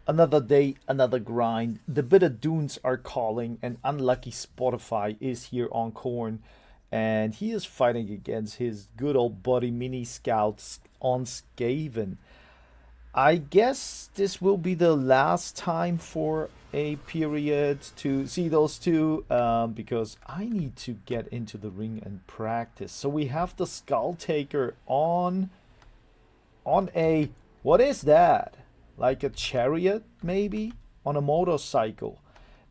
Another day, another grind. The bitter dunes are calling, and unlucky Spotify is here on Khorne, and he is fighting against his good old buddy Mini Scouts on Skaven. I guess this will be the last time for a period to see those two, because I need to get into the ring and practice. So we have the Skull Taker on a, what is that? Like a chariot, maybe? On a motorcycle.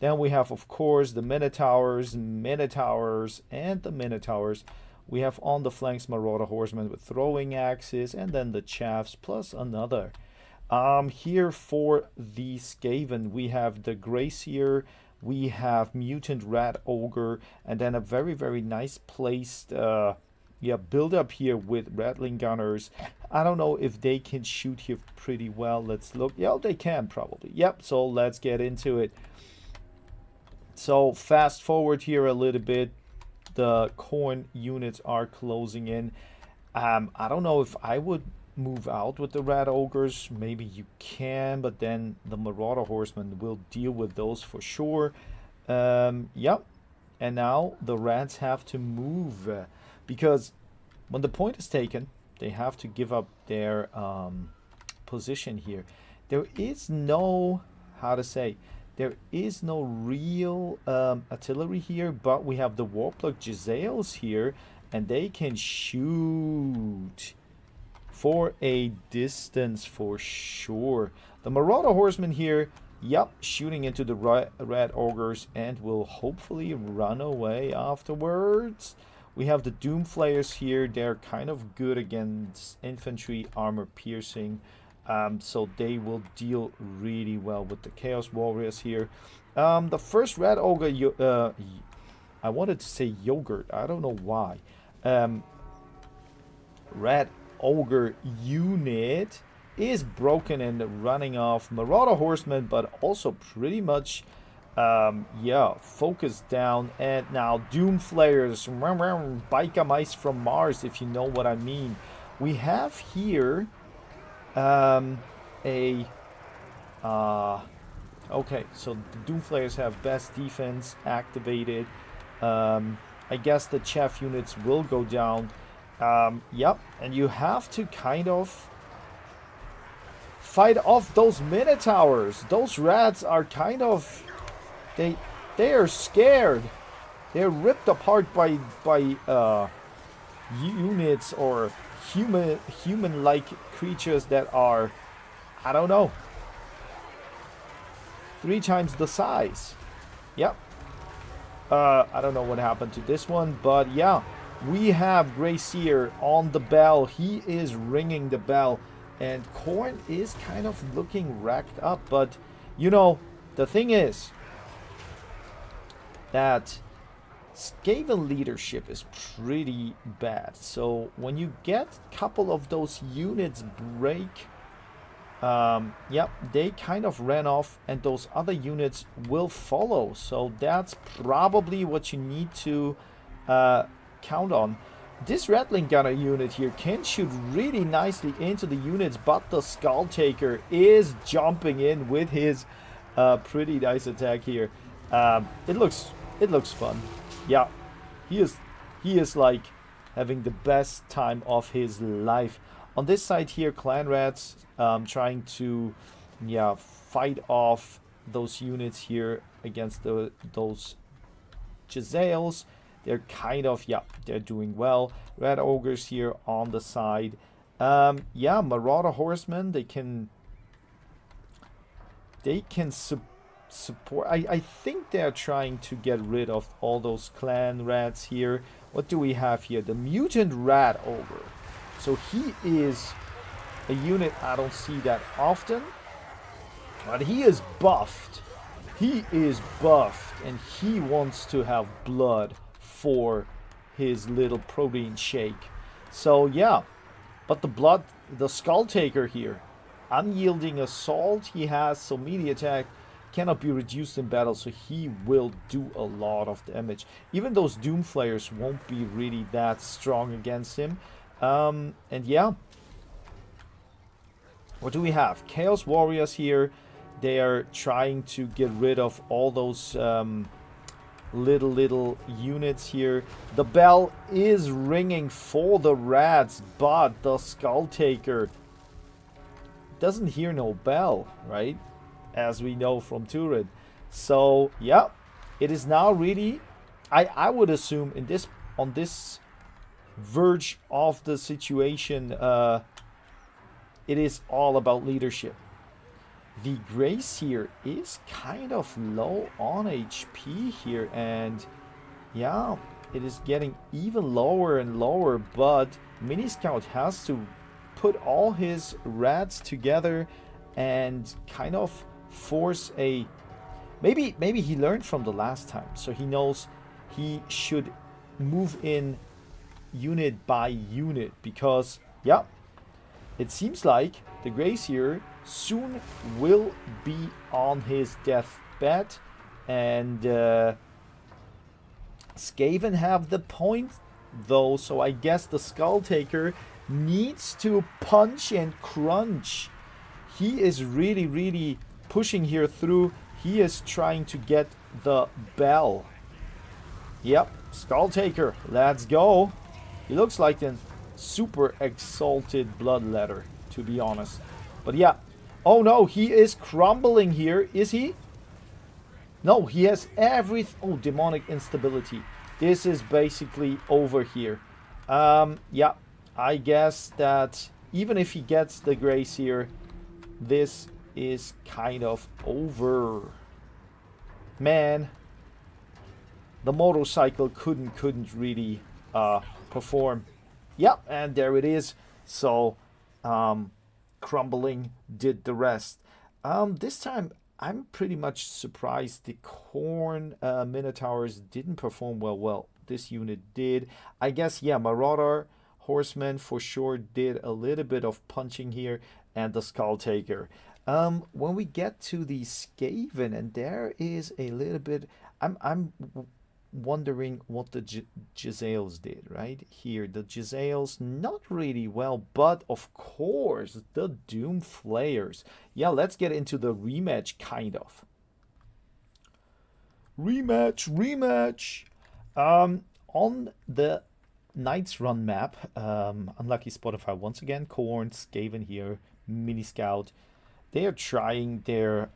Then we have, of course, the Minotaurs, and the Minotaurs. We have on the flanks Marauder Horsemen with throwing axes, and then the Chaffs, plus another. Here for the Skaven, we have the Gracier, we have Mutant Rat Ogre, and then a very, very nice placed build up here with Rattling Gunners. I don't know if they can shoot here pretty well. Let's look. Yeah, they can probably. Yep, so let's get into it. So fast forward here a little bit. The Khorne units are closing in. I don't know if I would move out with the Rat Ogres. Maybe you can, but then the Marauder Horsemen will deal with those for sure. Yep. And now the Rats have to move. Because when the point is taken, they have to give up their position here. There is no, how to say, there is no real artillery here, but we have the Warplug Jezzails here, and they can shoot for a distance for sure. The Marauder Horsemen here, yep, shooting into the Rat Ogres and will hopefully run away afterwards. We have the Doomflayers here. They're kind of good against infantry armor piercing. So they will deal really well with the Chaos Warriors here. The first Rat Ogre, I wanted to say yogurt. I don't know why. Rat Ogre unit is broken and running off. Marauder Horsemen, but also pretty much focus down. And now Doomflayers, Biker Mice from Mars, if you know what I mean. We have here okay, so the Doomflayers have best defense activated. I guess the Chaff units will go down. Yep, and you have to kind of fight off those Minotaurs. Those rats are kind of, they are scared. They're ripped apart by units or human-like creatures that are, I don't know, 3 times the size. Yep. I don't know what happened to this one, but yeah, we have Gracier on the bell. He is ringing the bell, and Khorne is kind of looking racked up. But you know, the thing is that Skaven leadership is pretty bad. So when you get a couple of those units break, they kind of ran off, and those other units will follow. So that's probably what you need to count on. This Rattling Gunner unit here can shoot really nicely into the units, but the Skull Taker is jumping in with his pretty nice attack here. It looks fun. Yeah, he is like having the best time of his life. On this side here, Clan Rats trying to fight off those units here against those Jezzails. They're kind of, they're doing well. Rat Ogres here on the side. Marauder Horsemen, they can support. I think they're trying to get rid of all those Clan Rats here. What do we have here? The Mutant Rat Ogre. So he is a unit I don't see that often, but he is buffed. He is buffed, and he wants to have blood for his little protein shake. So yeah, but the Skull Taker here, unyielding assault he has, so melee attack cannot be reduced in battle, so he will do a lot of damage. Even those Doomflayers won't be really that strong against him. And yeah, what do we have? Chaos Warriors here. They are trying to get rid of all those little units here. The bell is ringing for the rats, but the Skull Taker doesn't hear no bell, right? As we know from Turin. So yeah, it is now really, I would assume in this, on this verge of the situation, it is all about leadership. The Grace here is kind of low on HP here, and yeah, it is getting even lower and lower, but Mini Scout has to put all his rats together and kind of force a, maybe he learned from the last time, so he knows he should move in unit by unit, because yeah, it seems like the Gracier soon will be on his deathbed, and Skaven have the point though, so I guess the Skull Taker needs to punch and crunch. He is really pushing here through. He is trying to get the bell. Yep, Skull Taker, let's go. He looks like a super exalted bloodletter, to be honest. But yeah. Oh no, he is crumbling here, is he? No, he has oh, demonic instability. This is basically over here. Yeah, I guess that even if he gets the Grace here, this is kind of over. Man, the motorcycle couldn't really perform. Yeah, and there it is. So, crumbling did the rest. This time, I'm pretty much surprised the Khorne Minotaurs didn't perform well. This unit did. I guess, yeah, Marauder Horsemen for sure did a little bit of punching here, and the Skull Taker. When we get to the Skaven, and there is a little bit, I'm wondering what the Jezzails did right here. The Jezzails not really well, but of course the Doom Flayers. Yeah, let's get into the rematch, kind of. Rematch. On the Knights Run map, unlucky Spotify once again, Khorne, Skaven here, Mini Scout. They are trying their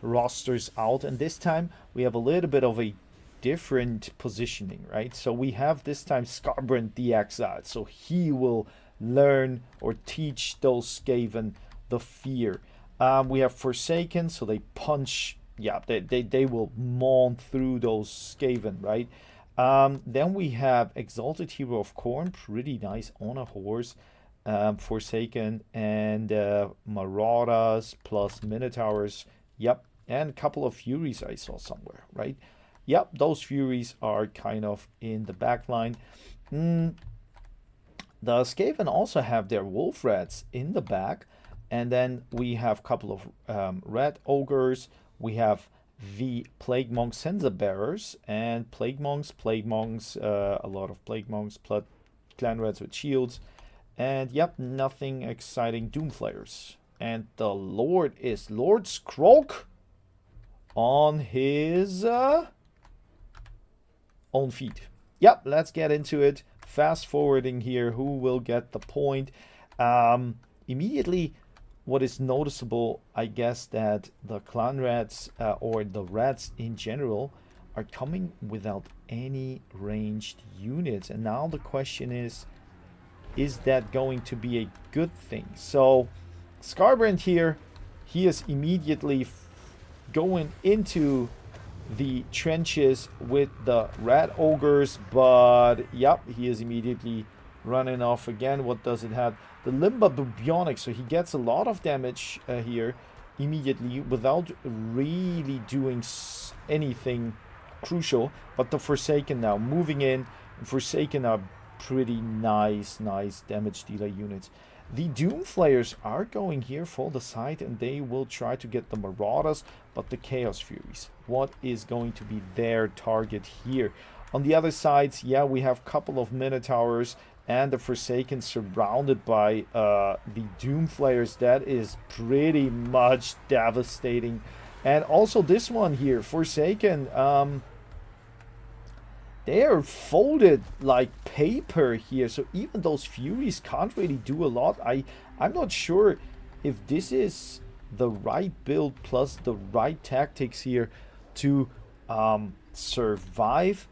rosters out, and this time we have a little bit of a different positioning, right? So we have this time Scarbrand the Exiled, so he will learn or teach those Skaven the fear. We have Forsaken, so they punch, yeah, they will maul through those Skaven, right? Then we have Exalted Hero of Khorne, pretty nice on a horse. Forsaken and Marauders plus Minotaurs, yep, and a couple of Furies I saw somewhere, right? Yep, those Furies are kind of in the back line. The Skaven also have their Wolf Rats in the back. And then we have a couple of Red Ogres. We have the Plague Monk Censer Bearers and Plague Monks, a lot of Plague Monks, plus Clan Rats with shields. And yep, nothing exciting. Doom Flayers. And the Lord is Lord Skrolk on his own feet. Yep, let's get into it. Fast forwarding here. Who will get the point? Immediately, what is noticeable, I guess, that the Clan Rats or the Rats in general are coming without any ranged units. And now the question is that going to be a good thing? So, Scarbrand here, he is immediately going into the trenches with the Rat Ogres, but yep, he is immediately running off again. What does it have? The Limba Bubionic, so he gets a lot of damage here immediately without really doing anything crucial. But the Forsaken now moving in. Forsaken are pretty nice damage dealer units. The Doom Flayers are going here for the side, and they will try to get the Marauders, but the Chaos Furies, what is going to be their target here? On the other sides, yeah, we have a couple of Minotaurs. and the Forsaken surrounded by the Doomflayers. That is pretty much devastating. And also this one here, Forsaken, they are folded like paper here. So even those Furies can't really do a lot. I'm not sure if this is the right build plus the right tactics here to survive.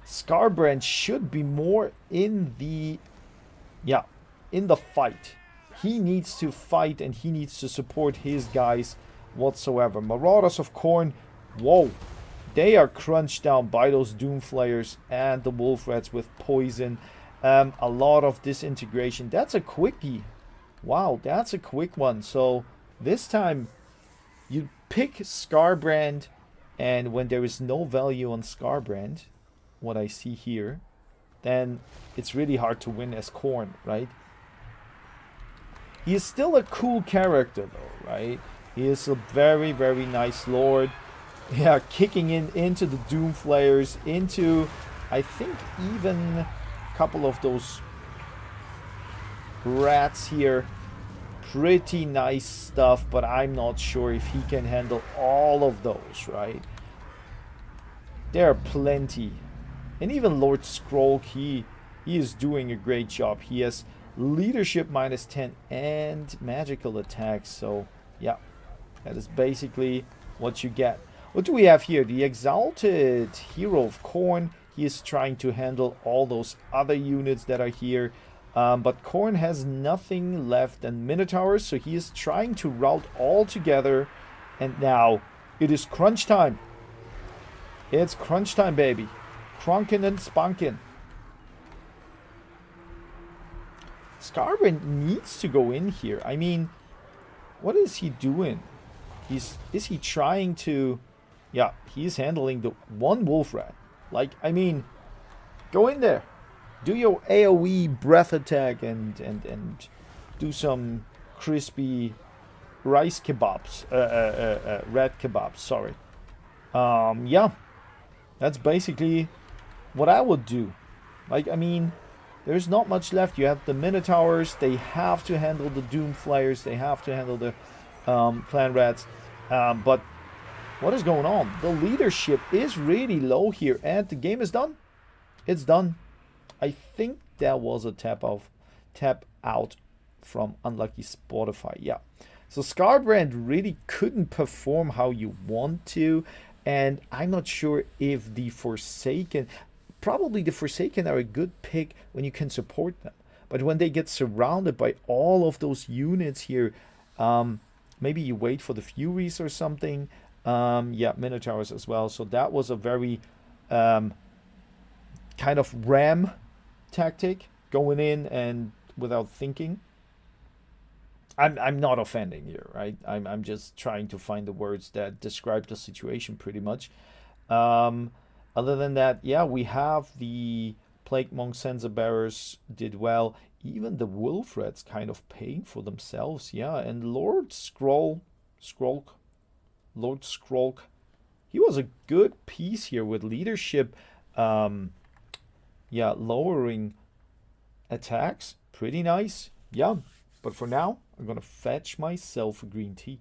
Scarbrand should be more in the fight. He needs to fight and he needs to support his guys whatsoever. Marauders of Khorne, whoa, they are crunched down by those Doomflayers and the Wolf Rats with poison. A lot of disintegration. That's a quickie. Wow, that's a quick one. So this time you pick Scarbrand, and when there is no value on Scarbrand, what I see here, then it's really hard to win as Khorne, right? He is still a cool character though, right? He is a very, very nice lord. Yeah, kicking into the Doomflayers, into, I think, even a couple of those rats here. Pretty nice stuff, but I'm not sure if he can handle all of those, right? There are plenty. And even Lord Scroll, he is doing a great job. He has leadership -10 and magical attacks. So, yeah, that is basically what you get. What do we have here? The Exalted Hero of Khorne. He is trying to handle all those other units that are here. But Khorne has nothing left than Minotaurs, so he is trying to route all together. And now, it is crunch time. It's crunch time, baby. Crunkin' and spunkin'. Scarbrand needs to go in here. I mean, what is he doing? Is he trying to... Yeah, he's handling the one Wolf Rat. Like, I mean, go in there. Do your AoE breath attack and do some crispy rice kebabs. Rat kebabs, sorry. Yeah. That's basically what I would do. Like, I mean, there's not much left. You have the Minotaurs. They have to handle the Doomflayers. They have to handle the Clan Rats. But what is going on? The leadership is really low here. And the game is done. It's done. I think that was a tap out from Unlucky Spotify. Yeah. So Scarbrand really couldn't perform how you want to. And I'm not sure if the Forsaken... Probably the Forsaken are a good pick when you can support them. But when they get surrounded by all of those units here, maybe you wait for the Furies or something. Yeah, Minotaurs as well. So that was a very kind of ram tactic, going in and without thinking. I'm not offending here, right? I'm just trying to find the words that describe the situation pretty much. Other than that, yeah, we have the Plague Monk Censer Bearers did well. Even the Wolf Rats kind of paying for themselves, yeah. And Lord Scroll, he was a good piece here with leadership. Yeah, lowering attacks, pretty nice. Yeah, but for now, I'm gonna fetch myself a green tea.